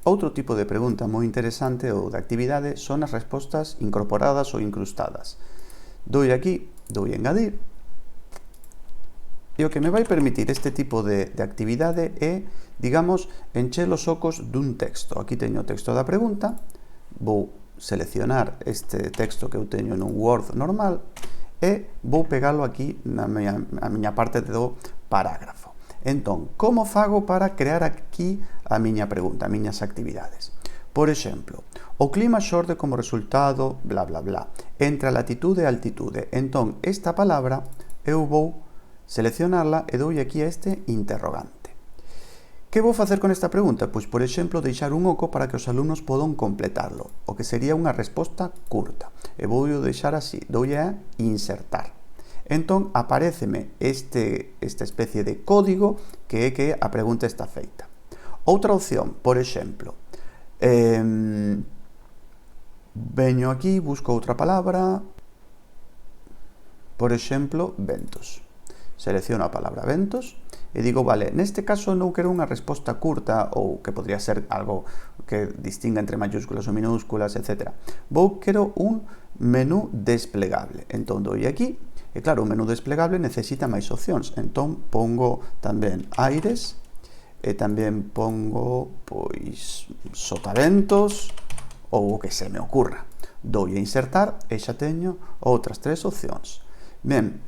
Outro tipo de pregunta moi interesante ou de actividade son as respostas incorporadas ou incrustadas. Doi aquí, doi engadir, e o que me vai permitir este tipo de actividade é, digamos, encher os ocos dun texto. Aquí teño o texto da pregunta, vou seleccionar este texto que eu teño nun Word normal e vou pegalo aquí na miña parte do parágrafo. Entón, como fago para crear aquí a miña pregunta, as miñas actividades? Por exemplo, o clima xorde como resultado, bla, bla, bla, entre a latitude e a altitude. Entón, esta palabra eu vou seleccionarla e doulle aquí a este interrogante. Que vou facer con esta pregunta? Pois, por exemplo, deixar un oco para que os alumnos podan completarlo, o que sería unha resposta curta. E vou deixar así, doulle a insertar. Entón, aparéceme esta especie de código que é que a pregunta está feita. Outra opción, por exemplo, veño aquí, busco outra palabra, por exemplo, ventos. Selecciono a palabra ventos e digo, vale, neste caso non quero unha resposta curta ou que podría ser algo que distinga entre mayúsculas ou minúsculas, etc. Quero un menú desplegable. Entón, doi aquí, e claro, o menú desplegable necesita máis opcións. Entón, pongo tamén aires, e tamén pongo, pois, sotaventos, ou o que se me ocurra. Doi a insertar e xa teño outras 3 opcións. Ben,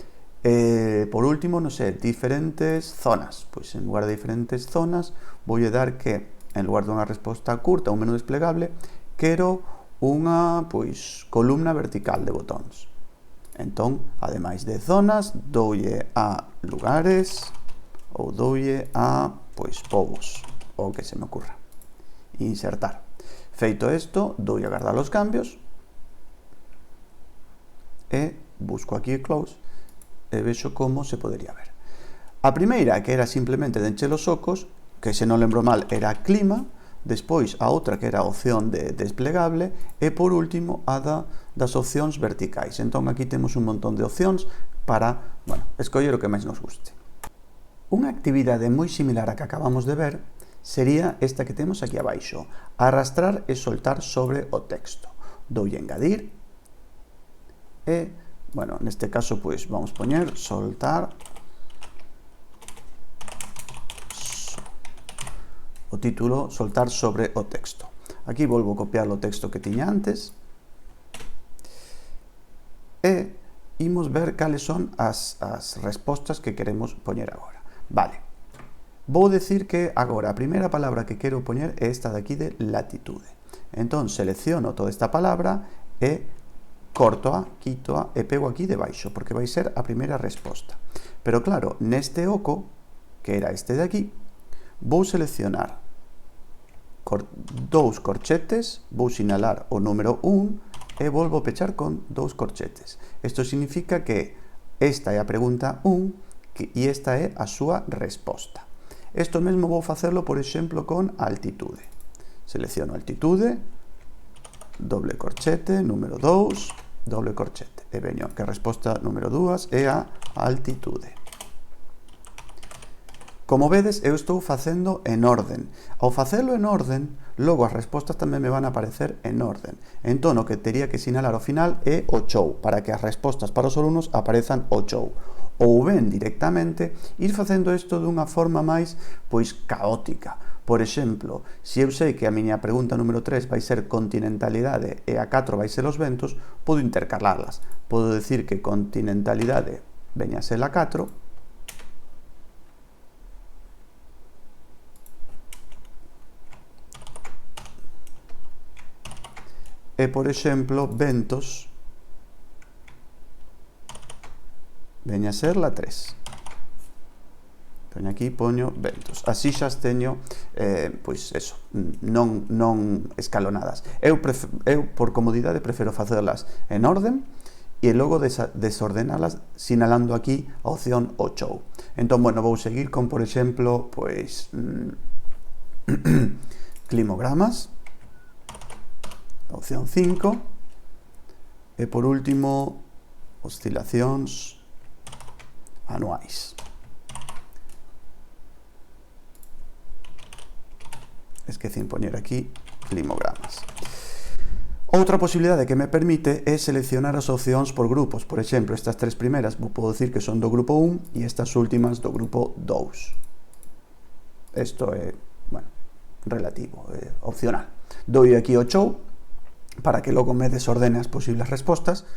por último, non sei, diferentes zonas. Pois en lugar de diferentes zonas, vou dar que, en lugar dunha resposta curta, un menú desplegable, quero unha, pois, columna vertical de botóns. Entón, ademais de zonas, doulle a lugares ou doulle a, pois, povos, ou que se me ocurra. Insertar. Feito isto, doulle a guardar os cambios e busco aquí close e vexo como se podería ver. A primeira, que era simplemente de encher os ocos, que se non lembro mal era clima, despois a outra que era a opción de desplegable e por último a das opcións verticais. Entón aquí temos un montón de opcións para, bueno, escoller o que máis nos guste. Unha actividade moi similar a que acabamos de ver sería esta que temos aquí abaixo, arrastrar e soltar sobre o texto. Doulle engadir e, bueno, neste caso pois vamos poñer soltar o título soltar sobre o texto. Aquí volvo a copiar o texto que tiña antes e imos ver cales son as respostas que queremos poñer agora. Vale, vou decir que agora a primeira palabra que quero poñer é esta de aquí de latitude. Entón selecciono toda esta palabra e cortoa, quitoa e pego aquí debaixo, porque vai ser a primeira resposta. Pero claro, neste oco, que era este de aquí, vou seleccionar dous corchetes, vou sinalar o número 1 e volvo a pechar con dous corchetes. Isto significa que esta é a pregunta 1 e esta é a súa resposta. Isto mesmo vou facerlo, por exemplo, con altitude. Selecciono altitude, doble corchete, número 2, doble corchete. E veño que a resposta número 2 é a altitude. Como vedes, eu estou facendo en orden. Ao facelo en orden, logo as respostas tamén me van a aparecer en orden. Entón, o que teria que sinalar ao final é o chou, para que as respostas para os alumnos aparezan o chou. Ou ben, directamente, ir facendo isto dunha forma máis, pois, caótica. Por exemplo, se eu sei que a miña pregunta número 3 vai ser continentalidade e a 4 vai ser os ventos, podo intercalarlas. Podo decir que continentalidade veña a ser a 4, e, por exemplo, ventos veña a ser la 3. Poño aquí, poño ventos. Así xa as teño, pois, eso, non escalonadas. Eu, por comodidade, prefiro facerlas en orden e logo desordenalas sinalando aquí a opción o chou. Entón, bueno, vou seguir con, por exemplo, pois, climogramas, opción 5, e por último, oscilacións anuais. esquecín poñer aquí limogramas. Outra posibilidade que me permite é seleccionar as opcións por grupos. Por exemplo, estas tres primeiras podo dicir que son do grupo 1 e estas últimas do grupo 2. Isto é, bueno, relativo, é opcional. Doi aquí o show para que logo me desordene as posibles respostas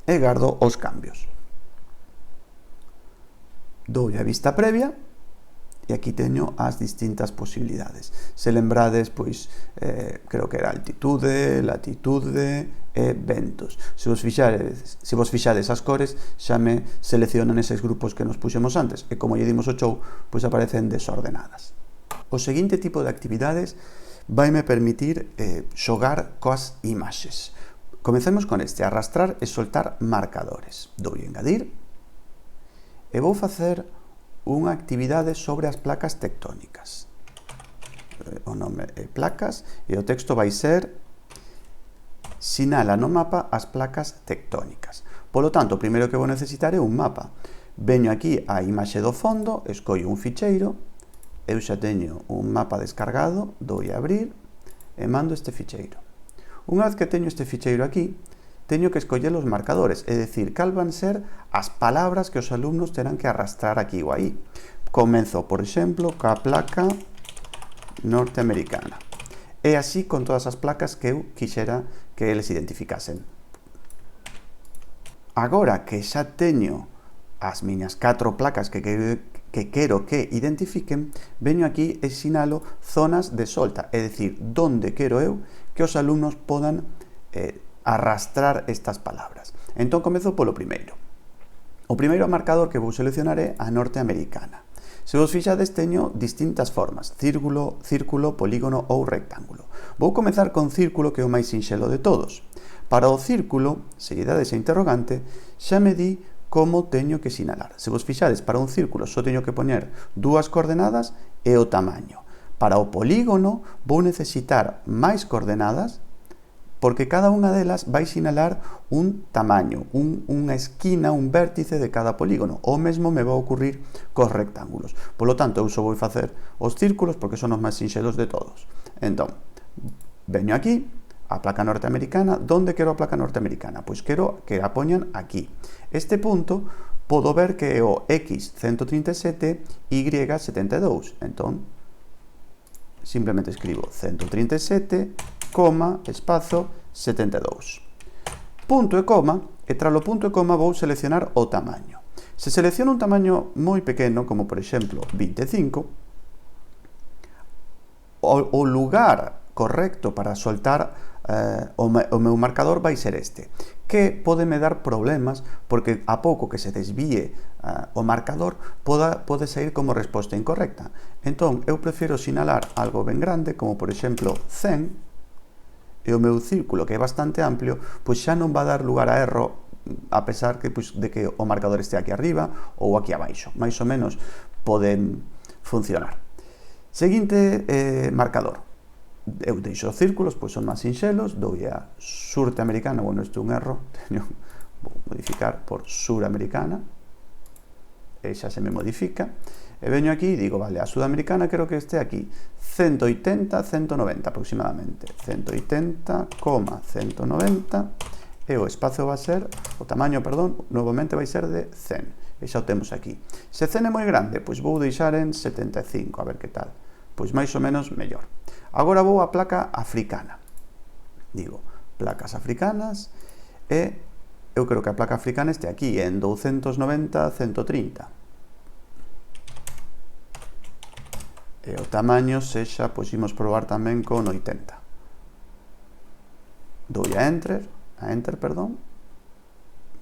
e gardo os cambios. Dou a vista previa e aquí teño as distintas posibilidades. Se lembrades, pois, creo que era altitude, latitude e ventos. Se vos fixades as cores, xa me seleccionan eses grupos que nos puxemos antes, e como lle dimos o show, pois aparecen desordenadas. O seguinte tipo de actividades vaime permitir xogar coas imaxes. Comecemos con este, arrastrar e soltar marcadores. Dou engadir e vou facer unha actividade sobre as placas tectónicas. O nome é placas e o texto vai ser sinala no mapa as placas tectónicas. Polo tanto, o primeiro que vou necesitar é un mapa. Veño aquí á imaxe do fondo, escollo un ficheiro, eu xa teño un mapa descargado, dou a abrir e mando este ficheiro. Unha vez que teño este ficheiro aquí, teño que escoller os marcadores, é dicir, cal van ser as palabras que os alumnos terán que arrastrar aquí ou aí. Comenzo, por exemplo, ca placa norteamericana. E así con todas as placas que eu quixera que eles identificasen. Agora que xa teño as miñas 4 placas que quero que identifiquen, veño aquí e sinalo zonas de solta, é dicir, donde quero eu que os alumnos podan arrastrar estas palabras. Entón comezo polo primeiro. O primeiro marcador que vou seleccionar é a norteamericana. Se vos fixades, teño distintas formas: círculo, polígono ou rectángulo. Vou comezar con círculo, que é o máis sinxelo de todos. Para o círculo, se lle dades a interrogante, xa me di como teño que sinalar. Se vos fixades, para un círculo só teño que poñer 2 coordenadas e o tamaño. Para o polígono vou necesitar máis coordenadas, porque cada unha delas vai sinalar un tamaño, unha esquina, un vértice de cada polígono. O mesmo me vai ocurrir cos rectángulos. Por lo tanto, eu só vou facer os círculos porque son os máis sinxelos de todos. Entón, veño aquí, a placa norteamericana. Donde quero a placa norteamericana? Pois quero que a poñan aquí. Este punto podo ver que é o X137, Y72. Entón, simplemente escribo 137, espazo 72. Punto e coma, e tras o punto e coma vou seleccionar o tamaño. Se selecciono un tamaño moi pequeno, como por exemplo 25, o lugar correcto para soltar o meu marcador vai ser este, que podeme dar problemas porque a pouco que se desvíe o marcador pode sair como resposta incorrecta. Entón, eu prefiro sinalar algo ben grande, como por exemplo 100, e o meu círculo, que é bastante amplio, pois xa non va a dar lugar a erro, a pesar que, pois, de que o marcador este aquí arriba ou aquí abaixo. Mais ou menos poden funcionar. Seguinte marcador. Eu deixo os círculos, pois son máis sinxelos, dou a surteamericana, bueno, isto é un erro, vou modificar por suramericana, e xa se me modifica, e veño aquí e digo, vale, a sudamericana quero que este aquí, 180, 190 aproximadamente, 180, 190, e o espazo vai ser, o tamaño, perdón, novamente vai ser de 100, e xa o temos aquí. Se 100 é moi grande, pois vou deixar en 75, a ver que tal, pois máis ou menos mellor. Agora vou á placa africana, digo, placas africanas, e eu creo que a placa africana este aquí, en 290, 130. E o tamaño sexa, pois imos probar tamén con 80. Dou a enter, perdón.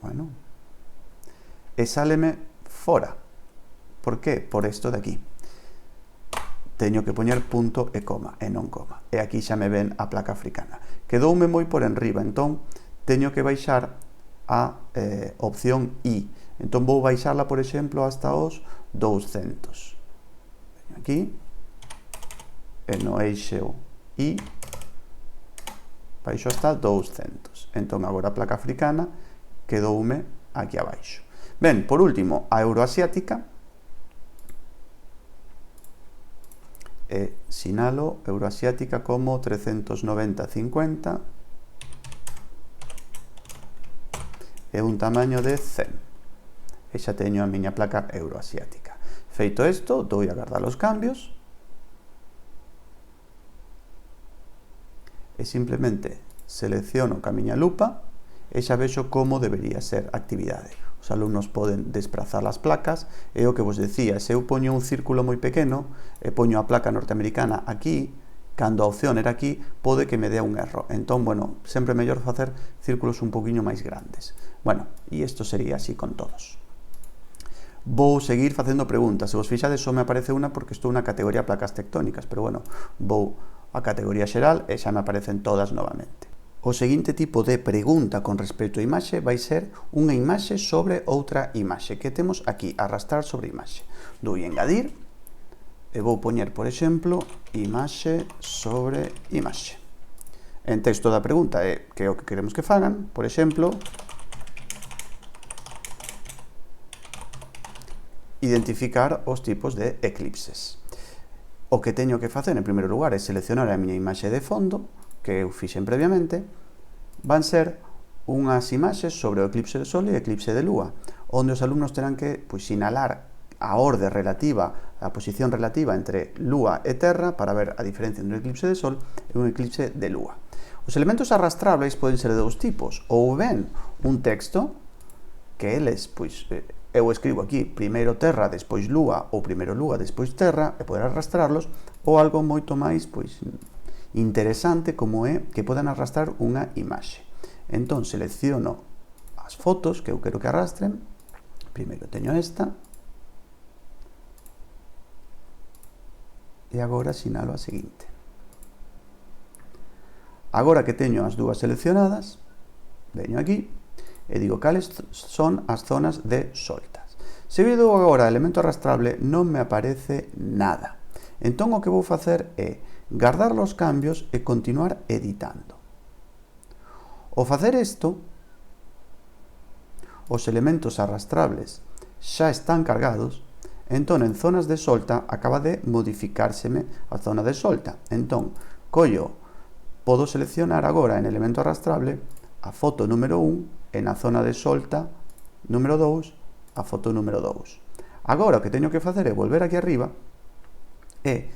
Bueno. E sáleme fora. Por que? Por isto de aquí. Teño que poñer punto e coma, e non coma. E aquí xa me ven a placa africana. Quedoume moi por enriba, entón teño que baixar a opción I. Entón vou baixarla, por exemplo, hasta os 200. Veño aquí. E no eixo I baixo hasta 200. Entón agora a placa africana quedoume aquí abaixo. Ben, por último, a euroasiática. e sinalo Euroasiática como 390,50 e un tamaño de 100. E xa teño a miña placa Euroasiática. Feito isto, dou a guardar os cambios e simplemente selecciono ca miña lupa e xa vexo como debería ser a actividade. Os alumnos poden desprazar as placas e o que vos decía, se eu poño un círculo moi pequeno e poño a placa norteamericana aquí, cando a opción era aquí, pode que me dea un erro. Entón, bueno, sempre é mellor facer círculos un poquinho máis grandes. Bueno, e isto sería así con todos. Vou seguir facendo preguntas. Se vos fixades, só me aparece unha porque estou na categoría placas tectónicas, pero bueno, vou a categoría xeral e xa me aparecen todas novamente. O seguinte tipo de pregunta con respecto á imaxe vai ser unha imaxe sobre outra imaxe que temos aquí, arrastrar sobre imaxe. Dou engadir e vou poñer, por exemplo, imaxe sobre imaxe. En texto da pregunta é que é o que queremos que fagan, por exemplo, identificar os tipos de eclipses. O que teño que facer en primeiro lugar é seleccionar a miña imaxe de fondo, que eu fixen previamente. Van ser unhas imaxes sobre o eclipse de Sol e eclipse de Lúa, onde os alumnos terán que sinalar a orde relativa, a posición relativa entre Lúa e Terra para ver a diferencia entre un eclipse de Sol e un eclipse de Lúa. Os elementos arrastrables poden ser de dous tipos, ou ben un texto que eles, eu escribo aquí primeiro Terra, despois Lúa, ou primeiro Lúa, despois Terra, e poder arrastrarlos, ou algo moito máis interesante como é que podan arrastrar unha imaxe. Entón, selecciono as fotos que eu quero que arrastren. Primeiro teño esta. E agora sinalo a seguinte. Agora que teño as dúas seleccionadas, veño aquí e digo cales son as zonas de soltas. Se eu dou agora elemento arrastrable, non me aparece nada. Entón, o que vou facer é guardar os cambios e continuar editando. Ao facer isto, os elementos arrastrables xa están cargados, entón en zonas de solta acaba de modificárseme a zona de solta. Entón, podo seleccionar agora en elemento arrastrable a foto número 1 e na zona de solta número 2 a foto número 2. Agora o que teño que facer é volver aquí arriba e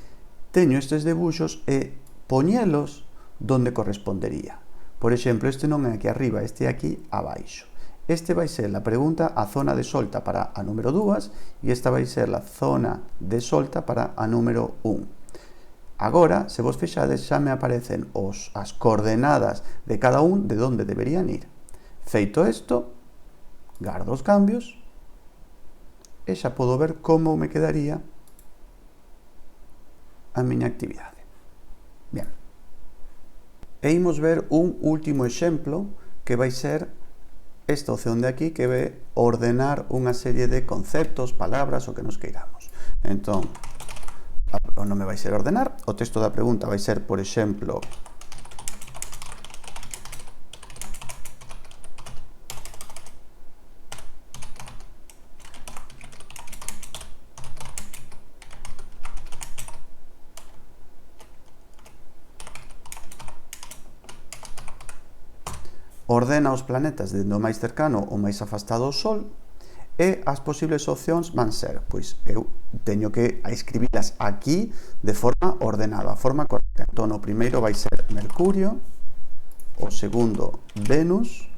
teño estes debuxos e poñelos donde correspondería. Por exemplo, este non é aquí arriba, este é aquí abaixo. Este vai ser a pregunta a zona de solta para a número 2 e esta vai ser a zona de solta para a número 1. Agora, se vos fixades, xa me aparecen as coordenadas de cada un de onde deberían ir. Feito isto, gardo os cambios e xa podo ver como me quedaría a miña actividade. Ben. E imos ver un último exemplo que vai ser esta opción de aquí que ve ordenar unha serie de conceptos, palabras, o que nos queiramos. Entón, o nome vai ser ordenar, o texto da pregunta vai ser, por exemplo, ordena os planetas dende o máis cercano ao máis afastado ao Sol e as posibles opcións van ser, pois eu teño que escribilas aquí de forma ordenada, a forma correcta. Entón, o primeiro vai ser Mercurio, o segundo Venus,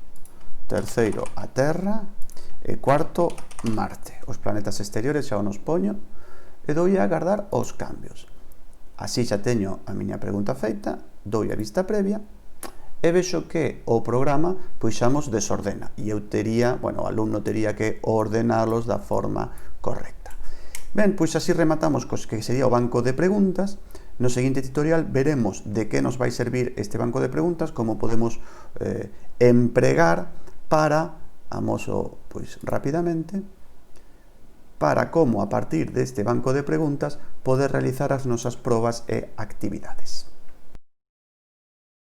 terceiro a Terra e cuarto Marte. Os planetas exteriores xa nos poño e dou a agardar os cambios. Así xa teño a miña pregunta feita, dou a vista previa e vexo que o programa xa nos desordena e eu o alumno tería que ordenalos da forma correcta. Ben, pois así rematamos cos que sería o banco de preguntas. No seguinte tutorial veremos de que nos vai servir este banco de preguntas, como podemos empregar para, amoso rapidamente, para como a partir deste banco de preguntas poder realizar as nosas probas e actividades.